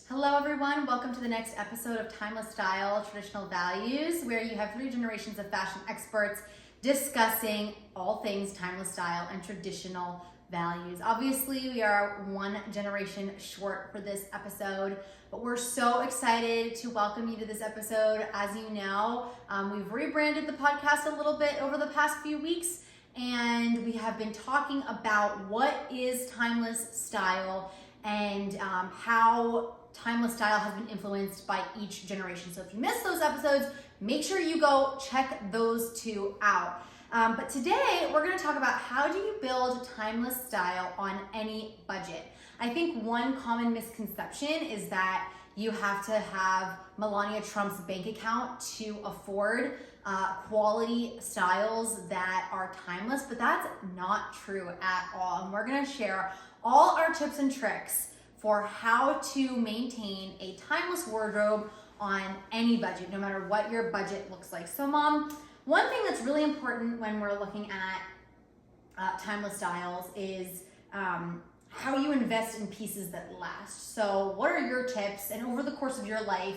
Hello everyone, welcome to the next episode of Timeless Style, Traditional Values, where you have 3 generations of fashion experts discussing all things timeless style and traditional values. Obviously, we are 1 generation short for this episode, but we're so excited to welcome you to this episode. As you know, we've rebranded the podcast a little bit over the past few weeks, and we have been talking about what is timeless style and how timeless style has been influenced by each generation. So if you missed those episodes, make sure you go check those 2 out. But today we're going to talk about how do you build timeless style on any budget. I think one common misconception is that you have to have Melania Trump's bank account to afford quality styles that are timeless, but that's not true at all. And we're going to share all our tips and tricks for how to maintain a timeless wardrobe on any budget, no matter what your budget looks like. So Mom, one thing that's really important when we're looking at timeless styles is how you invest in pieces that last. So what are your tips? And over the course of your life,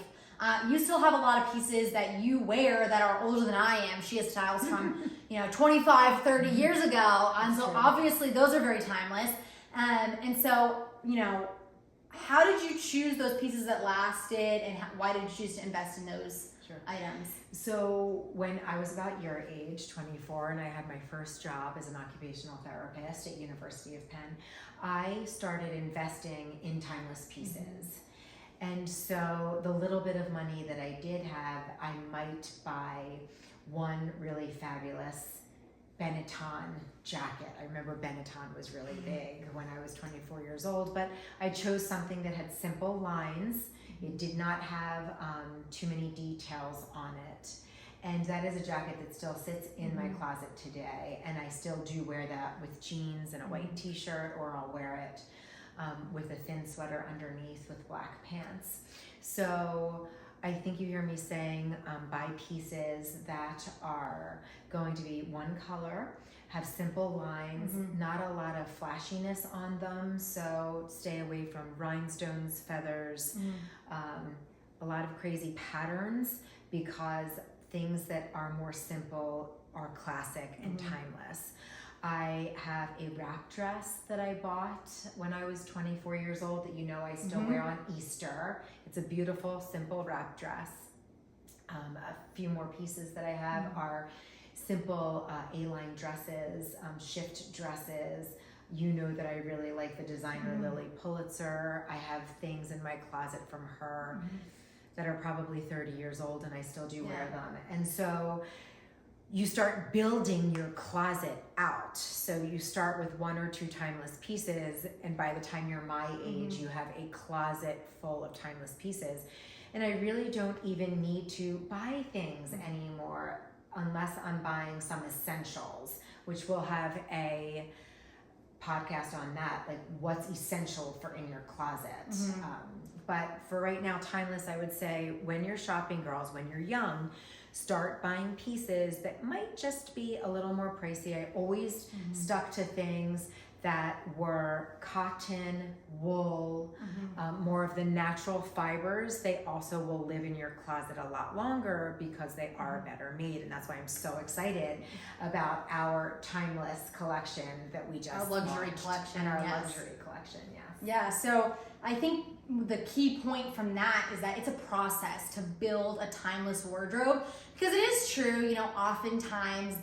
you still have a lot of pieces that you wear that are older than I am. She has styles from 25, 30 years ago. And so obviously those are very timeless. And so, how did you choose those pieces that lasted, and why did you choose to invest in those items? So when I was about your age, 24, and I had my first job as an occupational therapist at University of Penn, I started investing in timeless pieces. And so the little bit of money that I did have, I might buy one really fabulous Benetton jacket. I remember Benetton was really big when I was 24 years old, but I chose something that had simple lines. It did not have too many details on it. And that is a jacket that still sits in my closet today. And I still do wear that with jeans and a white t-shirt, or I'll wear it with a thin sweater underneath with black pants. So I think you hear me saying buy pieces that are going to be one color, have simple lines, not a lot of flashiness on them, so stay away from rhinestones, feathers, a lot of crazy patterns, because things that are more simple are classic and timeless. I have a wrap dress that I bought when I was 24 years old that I still wear on Easter. It's a beautiful, simple wrap dress. A few more pieces that I have are simple A-line dresses, shift dresses. You know that I really like the designer Lily Pulitzer. I have things in my closet from her that are probably 30 years old, and I still do wear them. And so you start building your closet out. So you start with 1 or 2 timeless pieces, and by the time you're my age, you have a closet full of timeless pieces. And I really don't even need to buy things anymore unless I'm buying some essentials, which we'll have a podcast on that, like what's essential for in your closet. But for right now, timeless, I would say when you're shopping, girls, when you're young, start buying pieces that might just be a little more pricey. I always stuck to things that were cotton, wool, more of the natural fibers. They also will live in your closet a lot longer because they are better made. And that's why I'm so excited about our timeless collection that we just Our luxury launched. collection. And our luxury collection, yes. Yeah, so I think the key point from that is that it's a process to build a timeless wardrobe, because it is true, oftentimes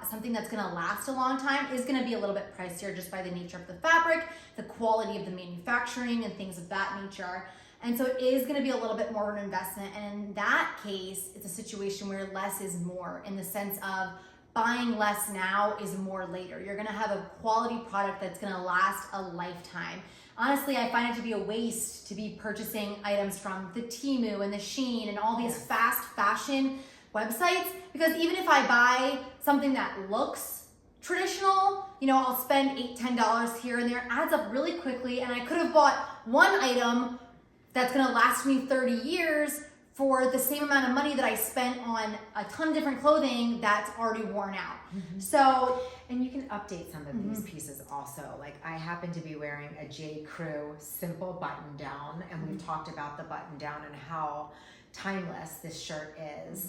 something that's going to last a long time is going to be a little bit pricier just by the nature of the fabric, the quality of the manufacturing, and things of that nature. And so it is going to be a little bit more of an investment. And in that case, it's a situation where less is more, in the sense of buying less now is more later. You're going to have a quality product that's going to last a lifetime. Honestly, I find it to be a waste to be purchasing items from the Temu and the Shein and all these fast fashion websites, because even if I buy something that looks traditional, I'll spend $8, $10 here and there. It adds up really quickly, and I could have bought one item that's gonna last me 30 years for the same amount of money that I spent on a ton of different clothing that's already worn out. So, and you can update some of these pieces also. Like I happen to be wearing a J. Crew simple button down, and we've talked about the button down and how timeless this shirt is.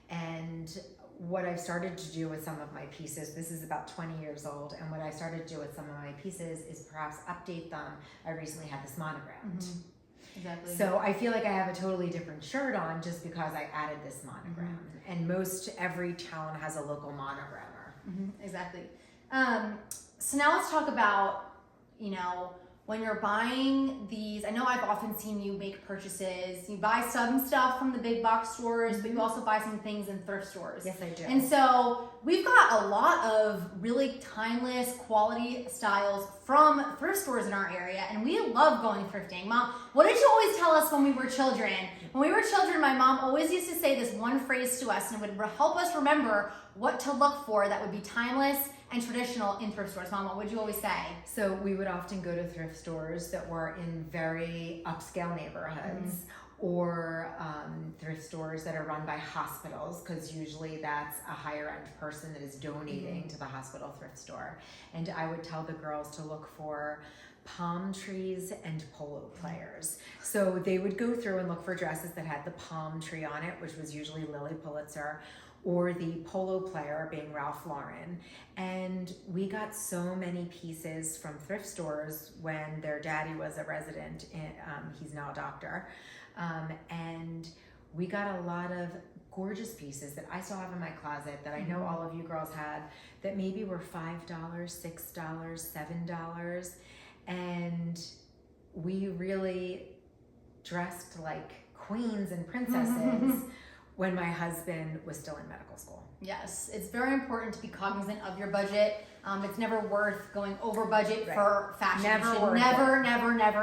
And what I've started to do with some of my pieces, this is about 20 years old, and what I started to do with some of my pieces is perhaps update them. I recently had this monogrammed. Exactly. So I feel like I have a totally different shirt on just because I added this monogram. And most every town has a local monogrammer. Exactly. So now let's talk about, when you're buying these, I know I've often seen you make purchases. You buy some stuff from the big box stores, but you also buy some things in thrift stores. Yes, I do. And so we've got a lot of really timeless quality styles from thrift stores in our area, and we love going thrifting. Mom, what did you always tell us when we were children? When we were children, my mom always used to say this one phrase to us, and it would help us remember what to look for that would be timeless and traditional in thrift stores. Mom, what would you always say? So we would often go to thrift stores that were in very upscale neighborhoods or thrift stores that are run by hospitals, because usually that's a higher end person that is donating to the hospital thrift store. And I would tell the girls to look for palm trees and polo players. So they would go through and look for dresses that had the palm tree on it, which was usually Lily Pulitzer, or the polo player being Ralph Lauren. And we got so many pieces from thrift stores when their daddy was a resident, he's now a doctor. And we got a lot of gorgeous pieces that I still have in my closet that I know all of you girls had that maybe were $5, $6, $7. And we really dressed like queens and princesses when my husband was still in medical school. Yes, it's very important to be cognizant of your budget. It's never worth going over budget for fashion. Never You should worth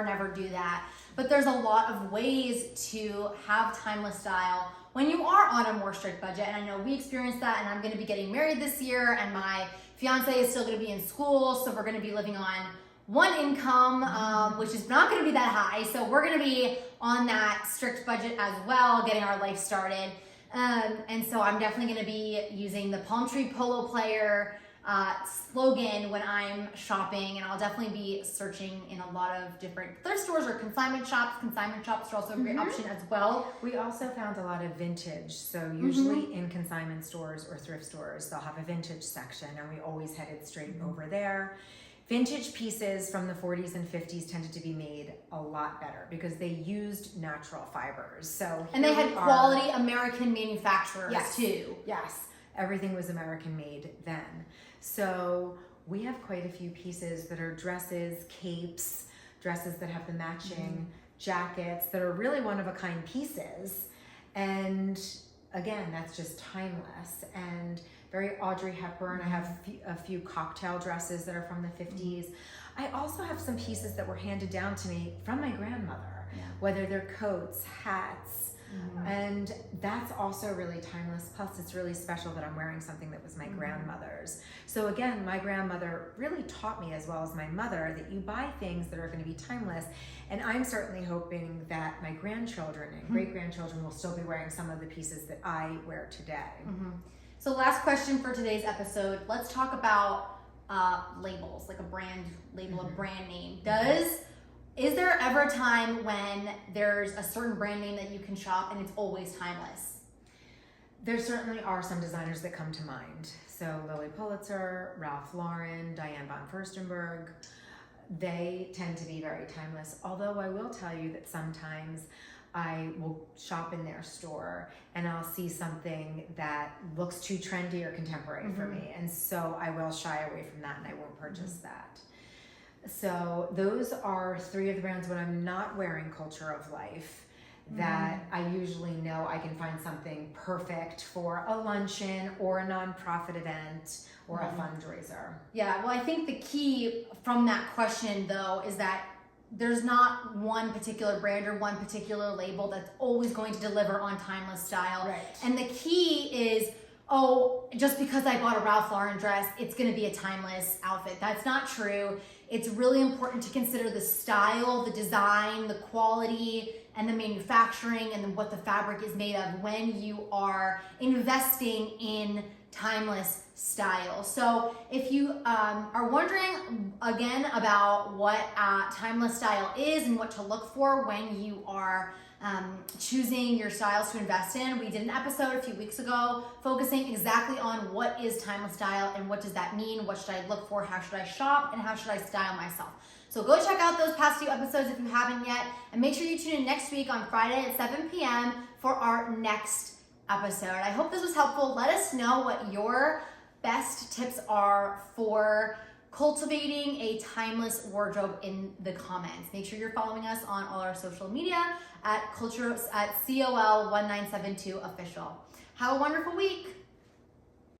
never do that. But there's a lot of ways to have timeless style when you are on a more strict budget. And I know we experienced that, and I'm gonna be getting married this year, and my fiance is still gonna be in school, so we're gonna be living on one income, which is not gonna be that high. So we're gonna be on that strict budget as well, getting our life started. And so I'm definitely gonna be using the palm tree polo player slogan when I'm shopping, and I'll definitely be searching in a lot of different thrift stores or consignment shops. Consignment shops are also a great option as well. We also found a lot of vintage. So usually in consignment stores or thrift stores, they'll have a vintage section, and we always headed straight over there. Vintage pieces from the 40s and 50s tended to be made a lot better because they used natural fibers. So and they had quality American manufacturers too. Yes, everything was American made then. So we have quite a few pieces that are dresses, capes, dresses that have the matching jackets that are really one of a kind pieces. And again, that's just timeless and very Audrey Hepburn. I have a few cocktail dresses that are from the 50s. I also have some pieces that were handed down to me from my grandmother, whether they're coats, hats, and that's also really timeless. Plus, it's really special that I'm wearing something that was my grandmother's. So again, my grandmother really taught me, as well as my mother, that you buy things that are going to be timeless. And I'm certainly hoping that my grandchildren and great-grandchildren will still be wearing some of the pieces that I wear today. So last question for today's episode. Let's talk about labels, like a brand label, a brand name. Is there ever a time when there's a certain brand name that you can shop and it's always timeless? There certainly are some designers that come to mind. So Lily Pulitzer, Ralph Lauren, Diane von Furstenberg, they tend to be very timeless. Although I will tell you that sometimes I will shop in their store and I'll see something that looks too trendy or contemporary for me. And so I will shy away from that and I won't purchase that. So those are three of the brands when I'm not wearing Culture of Life that I usually know I can find something perfect for a luncheon or a nonprofit event or a fundraiser. Yeah, well, I think the key from that question though is that there's not one particular brand or one particular label that's always going to deliver on timeless style. Right. And the key is, just because I bought a Ralph Lauren dress, it's gonna be a timeless outfit. That's not true. It's really important to consider the style, the design, the quality, and the manufacturing and what the fabric is made of when you are investing in timeless style. So if you are wondering again about what timeless style is and what to look for when you are choosing your styles to invest in, we did an episode a few weeks ago focusing exactly on what is timeless style and what does that mean, what should I look for, how should I shop, and how should I style myself. So go check out those past few episodes if you haven't yet, and make sure you tune in next week on Friday at 7 p.m. for our next episode. I hope this was helpful. Let us know what your best tips are for cultivating a timeless wardrobe in the comments. Make sure you're following us on all our social media at COL1972 official. Have a wonderful week.